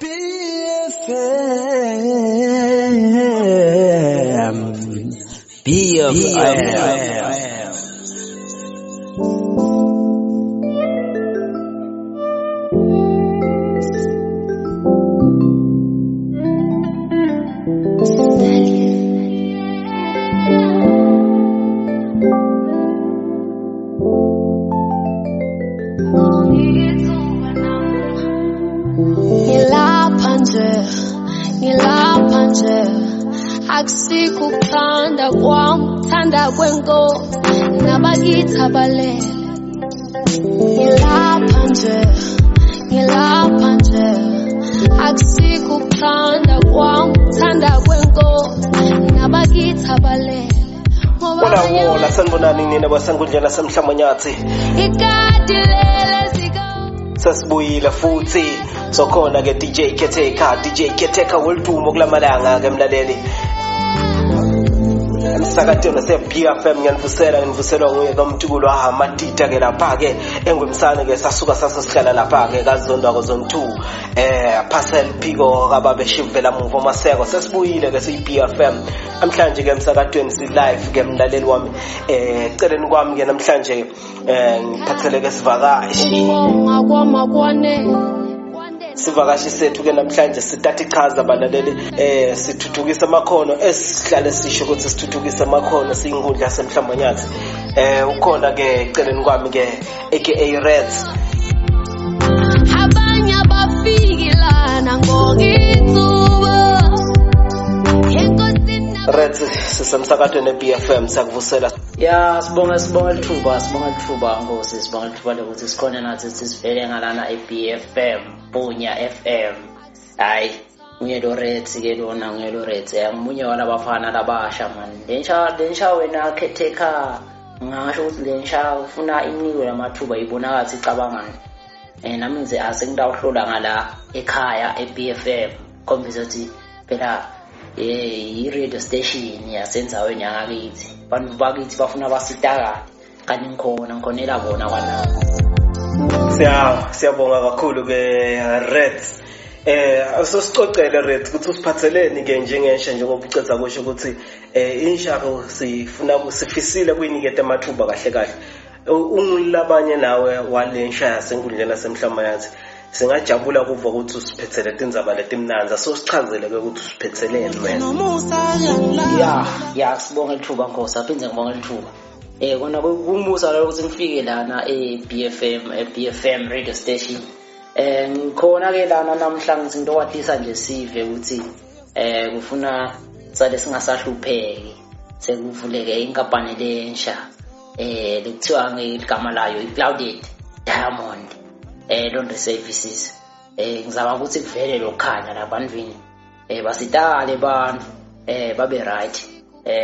BFM. Akusikukhanda kwam thanda kwenko nabakithi balele ngilapha nje akusikukhanda kwam thanda kwenko nabakithi balele wala sanibonani nina basangundlela semhlambanyatsi ikadilele sika sasibuyile futhi sokhona ke DJ Keteka weldumo kulamalanga ke mlaleli emsakatweni se-BFM ngivuselwa nguye kaMtukulo Matita ke lapha ke engwemsane ke sasuka sasihlala lapha ke kazondwa kozon2 parcel phiko kababeshivela muvo maseko sesibuyile ke siyi-BFM namhlanje ke emsakatweni si live ke mlaleli wami eceleni kwami ke namhlanje ngiphathele ke sivakashi sethu ke namhlanje sithatha ichaza abalaleli sithuthukisa amakhono esihlale sisho ukuthi sithuthukisa amakhono siyinkundla semhlambanyatsi ukhona ke eceleni kwami ke aka Reddz abanye abafikilana ngokithuba Reddz sisemsakatweni BFM sakuvusela ya sibonga lithuba ngosi sibonga lithuba lokuthi sikhona nathi sisivele ngalana eBFM Bunya FM hayi unye lo Reddz ke lona unye lo Reddz angimunye walabafana labasha man lensha wena Keteka ngasho ukuthi lensha ufuna iniwe lamathuba ibonakala icabangani nami ngize asengidawuhlola ngala ekhaya eBFM khombisa ukuthi phela i-radio station yasenzaweni yangakithi bantu bakithi bafuna basitaka kanti ngikhonela bona kwanabo siyabonga kakhulu ke Reddz asosicocela Reddz ukuthi usiphatheleni ke njengensha njengoba ucetha kusho ukuthi inshako sifisile kuyiniketa amathuba kahle ungilabanye nawe walensha yasenkundleni semhlambanyatsi singajabula kuva ukuthi usiphethele tindzaba letimnanza sichazele ke ukuthi usiphetheleni wena ya sibonga lithuba Nkosi aphindze ngibonga lithuba kona kumusa la ukuthi ngifike lana BFM radio station ngikhona ke lana namhla ngizinto kwathisa nje sive ukuthi kufuna sale singasahlupheki sekuvuleke inkampani lensha lekuthiwa ngegama layo i-Clouded Diamond laundry services ngizaba ukuthi kuvele lokhanya labantwini basitale bantu babe right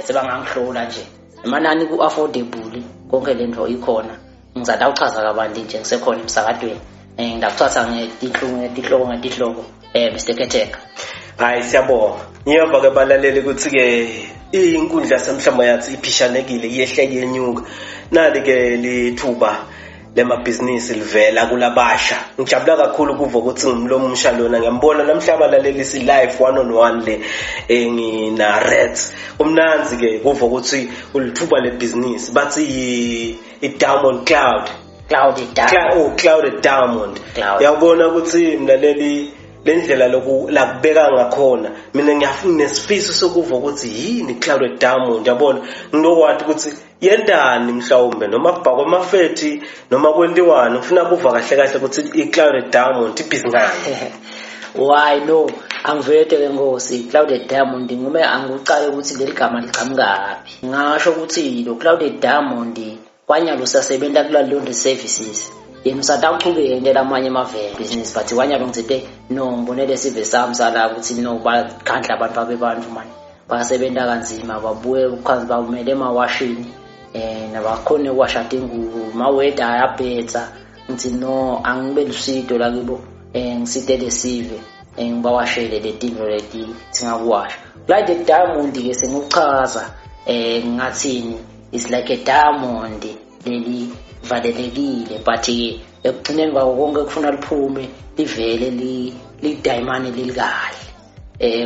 sebangangihlola nje emanani ku-affordable konke lento ikhona ngizada uchaza kabanti nje ngisekhona emsakatweni ngidakuthatha ngetihloko Mr. Keteka hayi siyabonga ngiyamba ke balaleli ukuthi ke inkundla semhlambanyatsi iphishanekile yehle yenyuka nali ke lithuba lemabhizinisi livela kulabasha ngijabula kakhulu kuva ukuthi ngimlomo umshalona ngiyambona namhlanje balaleli si live 1-on-1 le ngina Reddz umnanzi ke kuva ukuthi ulithuba lebusiness bathi i-Diamond Clouded Diamond yabona ukuthi mlaleli lendlela lokubeka ngakhona mina ngiyafuna nesifiso sokuva ukuthi yini Clouded Diamond yabona nginowathi ukuthi yendani mhlawumbe noma kubhakwa amafethi noma kwentiwani ufuna kuva kahle ukuthi i-Clouded Diamond ibhizinisi why no angivete ke Nkosi Clouded Diamond ngume angicale ukuthi leli gama liqhamukaphi ngasho ukuthi lo Clouded Diamond kwanyalo sasebenza kula laundry services yena usataqhubeke lamanye amavele business but kwanyalo ngithe no ngibonele sive sami sala ukuthi no bakhandla abantu babebantu manje basebenza kanzima babuye ukhanzi bamele emawashini nabakhona ukwasha ingubo maweda ayabhetha ngithi no angibe lusito la kibo ngisitele sive ngibawashele letinto leti singakuwasha like the diamond ke sengichaza ngathini is like a diamond leli valelekile but ekugcineni kwako konke kufuna liphume livele lidayimane lilikahle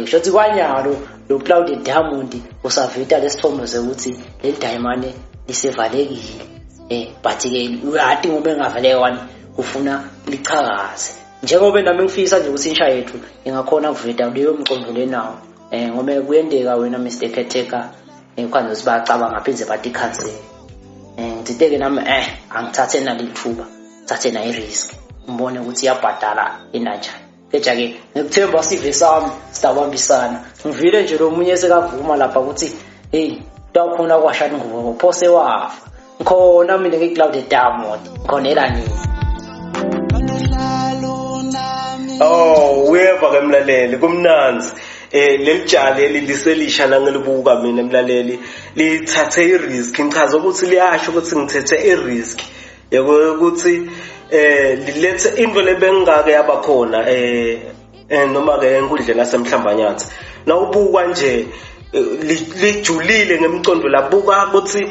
ngisho ukuthi kwanyalo lo clouded diamond usavita lesithombe ukuthi le diamond lisevalekile but ke uyati ngoba engavaleka wani kufuna lichakaze njengoba nami ngifisa nje ukuthi insha yethu ingakhona ukuveta leyo mcondo lenawo ngoba kuyendeka wena Mr Caretaker ukhanze sibacabanga ngaphinze bathi cancel ngithike nami angithathe nalithuba thathe na i-risk ngibone ukuthi iyabhadala enanjani keja ke ngikuthemba sive sami sitabambisana ngivile nje lo munye sekavuma lapha ukuthi hey tawukhona kwashana ngubo phose wafa ngikhona mina nge-clouded diamond ngikhonela nini uyeva ke mlaleli kumnanzi lelijali eliselisha nangelibuka mina emlaleli lithathe i-risk ngichaza ukuthi liyasho ukuthi ngithethe i-risk ukuthi lilethe into lebengake yabakhona noma ke enkundleni yasemhlambanyatsi nawubuka nje lijulile ngemcondo labuka ukuthi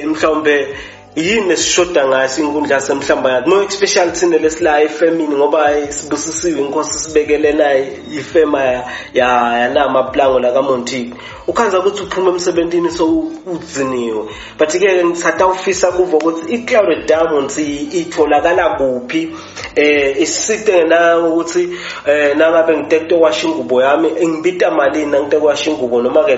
mhlawumbe yini esishoda ngaso inkundla yasemhlambanyatsi no especially thina lesila ifemini ngoba sibusisiwe inkosi sibekele naye ifema yanama plango la kaMonti ukhanza ukuthi uphuma emsebenzini so uziniwe but ke ngithatha ufisa kuvo ukuthi i-clouded diamonds itholakala kuphi isite na ukuthi nangabe ngiteke washa ingubo yami ngibita malini ngiteke washa ingubo noma ke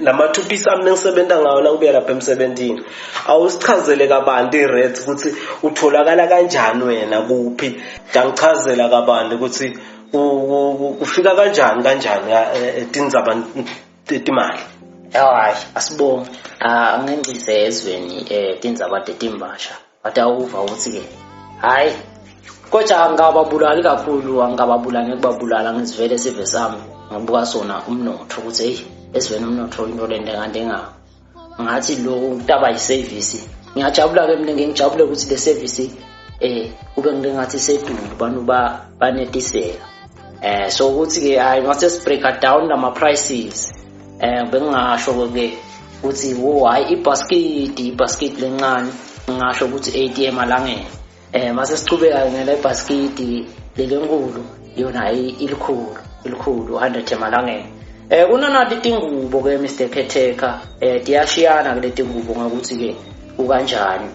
lamathupisi ami ngisebenza ngawo nangibuya lapha emsebenzini awusichazele kabantu iReddz ukuthi utholakala kanjani wena kuphi dangichazela kabantu ukuthi ufika kanjani tindzaba timali hayi asibonge angengcize ezweni tindzaba tetimbasha batawuva ukuthi ke hayi kodwa angababulali kakhulu angababulali ngikubabulala ngizivele sive sami ngibuka sona umnotho ukuthi hey ezweni umnotho into lende ngande ngathi lo utaba yiservice ngiyajabula ke mina ngijabule ukuthi le service kube ngingathi sedulu bantu banetiseka so ukuthi ke I must break down nama prices bengasho ke ukuthi hayi ibasket lencane ngisho ukuthi 80 emalangeni mase sichubeka ngale basket lelenkulu yona ilikhulu 100 emalangeni kunanathi tingubo ke Mr Caretaker tiyashiyana ke leti ngubo ngakuthi ke ukanjani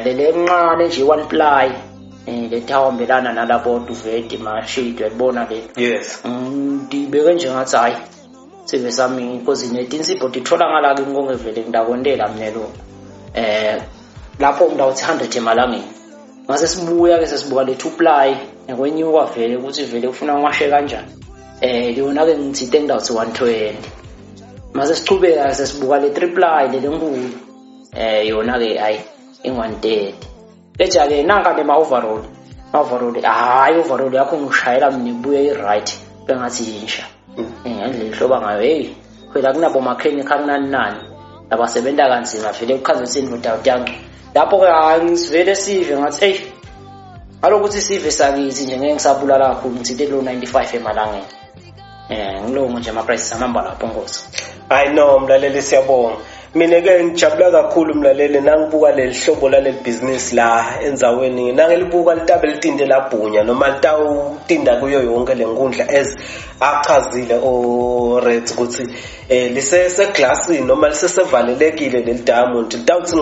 lencane nje one ply letawambelana nalabo duveti mashidi uyabona le yes ndibeke nje ngathi hayi sive sami because netinsipho dithola ngala ke ngongevele ngidakondela mina lo lapho ngidawuthi 100 emalangeni mase sibuya ke sesibuka le two ply ngekwenyuka vele ukuthi vele ufuna ngiwashe kanjani yona ke ngithite ngidawuthi 120 mase sichubeka sesibuka le three ply lenkulu yona ke hayi i130 keja ke nanga le overall hayi overall yakho ngishayela mina ibuye i-right bengathi yinsha ngendlela ihloba ngayo hey phela kunabo mechanical nani abasebenza kanzima vele ukhaza sindoda uyanqa lapho ke angisivele sive ngathi hey alokuthi sive sakithi nje ngeke ngisabulala kakhulu ngithinte lo 95 emalangeni ngilongo nje ama prices amamba lapho Nkosi. I know mlaleli siyabonga mina ke ngijabula kakhulu mlaleli nangibuka leli hlobo laleli business la enzaweni nangelibuka litabe litinde labhunya noma litawutinda kuyo yonke lenkundla as achazile Reddz ukuthi lisese glassini noma lisesevalelekile leli diamond litawuthi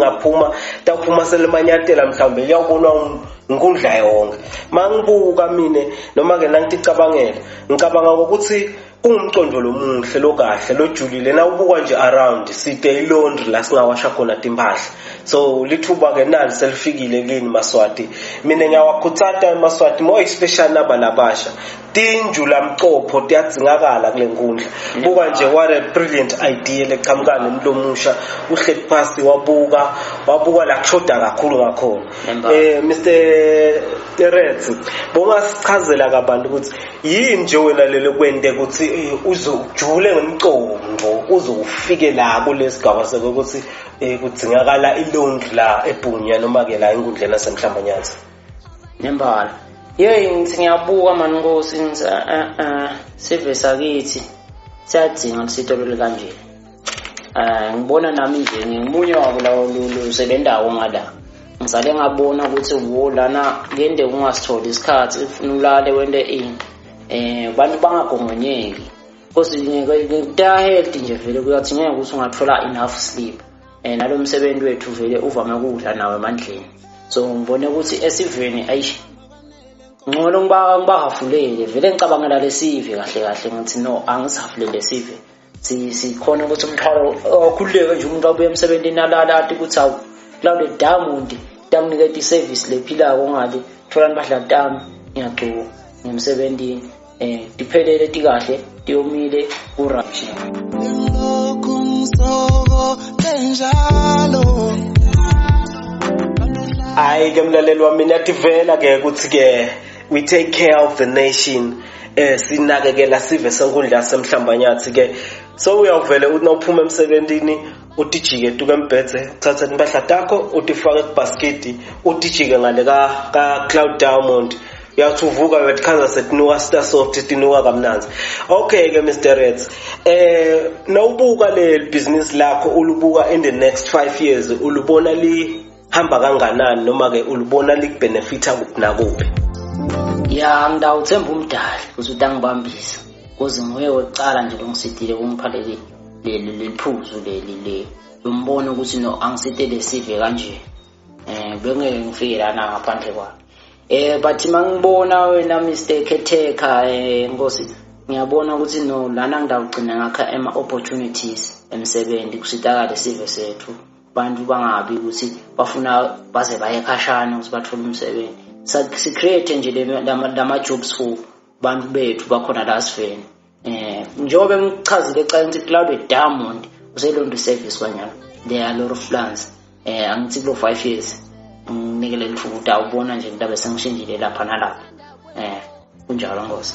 tawuphuma selemanyatela mhlawumbe liyawubonwa inkundla yonke mangibuka mina noma ke nangicabangela ngicabanga ukuthi kungumcondo lomuhle lokahle lojulile na ubuka nje around site ilaundry la singawasha khona timpahla so lithuba ke nali selifikile kini Maswati mina ngiyawakhutsata Maswati more especially nabalabasha tinjula mcopho tiyadzingakala kule nkundla buka nje what a brilliant idea leqhamukana nemlomusha uhleli phansi wabuka la kushoda kakhulu ngakhona Mr Reddz bongasichazela kabantu ukuthi yini nje wena lelo kwente ukuthi uzojule ngomcondo uzofike la kulesigaba sekuthi kudzingakala ilaundry la ebhunya noma ke la enkundleni yasemhlambanyatsi nembala ngithi ngiyabuka mani Nkosi sive sakithi siyadzinga lisitolo kanje ngibona nami nje ngimunye wabo lawo lusebendayo ngala ngisale ngabona ukuthi lana ngende ungasitholi isikhathi ufuna ulale wente ini bantu bangagongonyeki because ngekuta health nje vele kuyathi ngeke ukuthi ungathola enough sleep nalo msebenzi wethu vele uvame ukudla nawe emandleni so ngibone ukuthi esiveni ayish ngcono ngibahafulele vele ngicabangela lesive kahle ngithi no angisafulele lesive sikhona ukuthi umthwalo okhuleke nje umuntu abuye emsebenzini alala athi ukuthi awu Cloud Diamond tamniketa iservice lephilako ngale thola impahla tami ngiyagcuka ngemsebenzini diphelele tikahle tiyomile kurapshi Hayi ke mlaleli wami nathi vela ke ukuthi ke we take care of the nation sinakekela sive senkundla semhlambanyatsi ke so uyavele unophuma emsebenzini utijike tuke embedze uthatha impahla takho utifake kubasket utijike ngale ka Cloud Diamond uyathi uvuka wethaza setinuka star soft tinuka kamnanzi okay ke Mr Reddz nawubuka le business lakho ulubuka in the next 5 years ulubona li hamba kanganani noma ke ulubona likubenefita kuphi nakuphi ya ngidawuthemba umdali ukuthi utangibambisa kuze nguye wecala nje longisidile kumphaleli leliphuzu leli umbono ukuthi no angisitele sive kanje bengeke ngifike lana ngaphandle kwakhe but mangibona wena Mr Ketheka Nkosi ngiyabona ukuthi no lana ngidawugcina ngakha ama opportunities emsebenzi kusitakale sive sethu bantu bangabi ukuthi bafuna baze baye ekhashana ukuthi bathole umsebenzi si create nje lama jobs for bantu bethu bakhona la siveni njobe ngichazile exa ukuthi Cloud Diamond uselondo service kwanyalo there are a lot of plans angithi lo 5 years nginikele lithukuta ubona nje ndabe sengishintshile lapha nalapha kunjalo Nkosi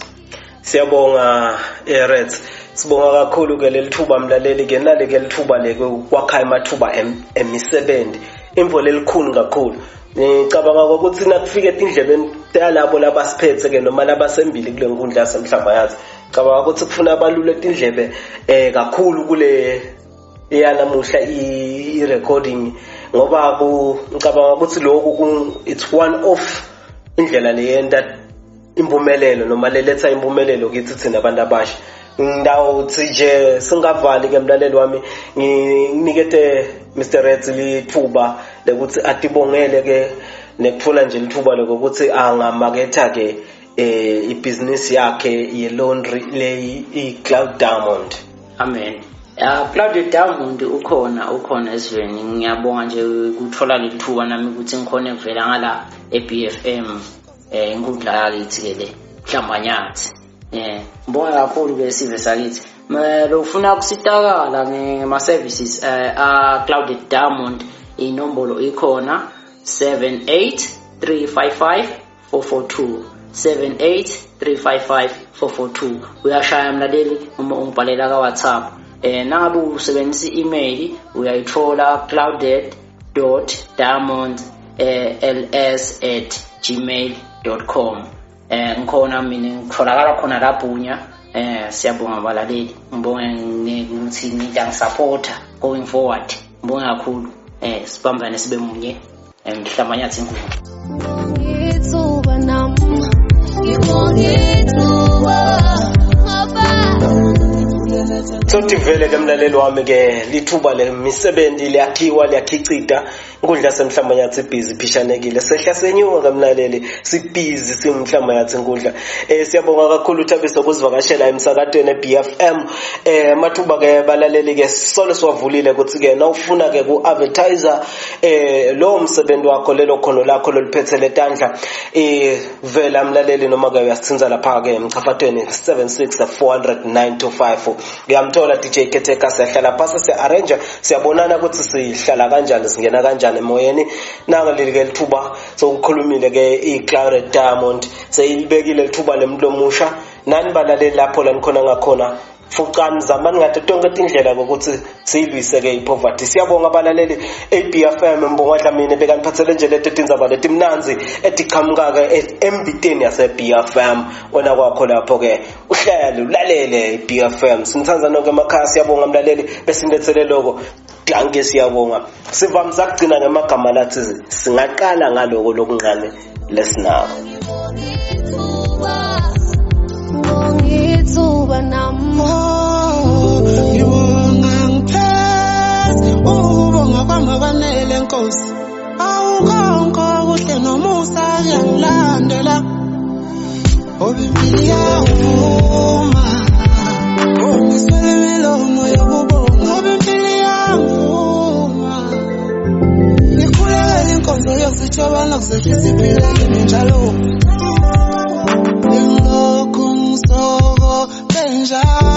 siyabonga Reddz sibonga kakhulu ke lelithuba mlaleli ke nale ke lithuba leke kwakha amathuba emisebenzi imvo lelikhulu kakhulu ngicabanga ukuthi nakufika indlebeni yalabo labasiphethe ke noma labasembili kule nkundla yasemhlambanyatsi cabanga ukuthi kufuna abaluleka indlebe kakhulu kule yanamuhla i-recording ngoba ngicabanga ukuthi lokhu it's one of indlela leyenta impumelelo noma leletha impumelelo kithi thina abantu abasha ngidawuthi nje singavali ke mlaleli wami nginikete Mr Reddz lithuba lekuthi atibongele ke nekuthola nje lithuba lokuthi angamaketha ke ibusiness yakhe ye laundry le i-Cloud Diamond. Amen. Cloud Diamond ukhona esiveni ngiyabonga nje ukuthola lithuba nami ukuthi ngikhone kuvela ngala eBFM inkundla yakithi ke le Mhlambanyatsi. Ngibonga kakhulu ke sive sakithi. Lo ufuna ukusitakala ngema services Cloud Diamond inombolo ikhona 783554442 783554442 uyashaya mlaleli uma ungibhalela ka WhatsApp nangabe usebenzisa i-email uyayithola clouded.diamond@gmail.com ngikhona mina ngitholakala khona laphunya siyabonga balaleli ngibonge ukuthi ngiyangisupporta going forward ngibonga kakhulu sibambane sibe munye Mhlambanyatsi Inkhundla ithuba nami ngibonga Sothi vele ke mlaleli wami ke lithuba lemisebenzi liyakhiwa liyakhicida inkundla semhlambanyatsi busy phishanekile sehla senyuka ke mlaleli sibhizi simhlambanyatsi inkundla siyabonga kakhulu uthabiso ukuzivakashela emsakatweni eBFM mathuba ke balaleli ke solo siwavulile ukuthi ke nawufuna ke ku Advertise lo msebenzi wakho lelo khono lakho loliphethe letandla vela mlaleli noma ke uyasithinza lapha ke emchaphathweni 7640925 ngiyamthola DJ Ketheka siyahlala phasa siarrange siyabonana ukuthi sihlala kanjani singena kanjani emoyeni nanga lelike lithuba sokukhulumile ke iCloud Diamond seyilibekile lithuba lemlomusha nani balaleli lapho la nikhona ngakhona fucani zamani ngathi tonke indlela ukuthi siyilwise ke ipoverty siyabonga abalaleli eBFM mbongadla mina bekaniphathele nje leto tindzaba letimnanzi etiqhamuka ke embiteni yase BFM wena kwakho lapho ke uhlale ulalele iBFM sinithanza nonke emakhaya siyabonga mlaleli besindethele lokho danke siyabonga sivamisa ukugcina ngamagama lathi singaqala ngaloko lokunqane lesinabo ngithuba namo ngibonga ngipheze ubonga kwamabanele Nkosi awukonke kuhle nomusa kuyangilandela obimpili yavuma ongiswele imilomo yokubonga obimpili yavuma ngikhulekela inkonzo yosijobana kusehlisa iphila kimi njalo ngilokhu ngisoko benjalo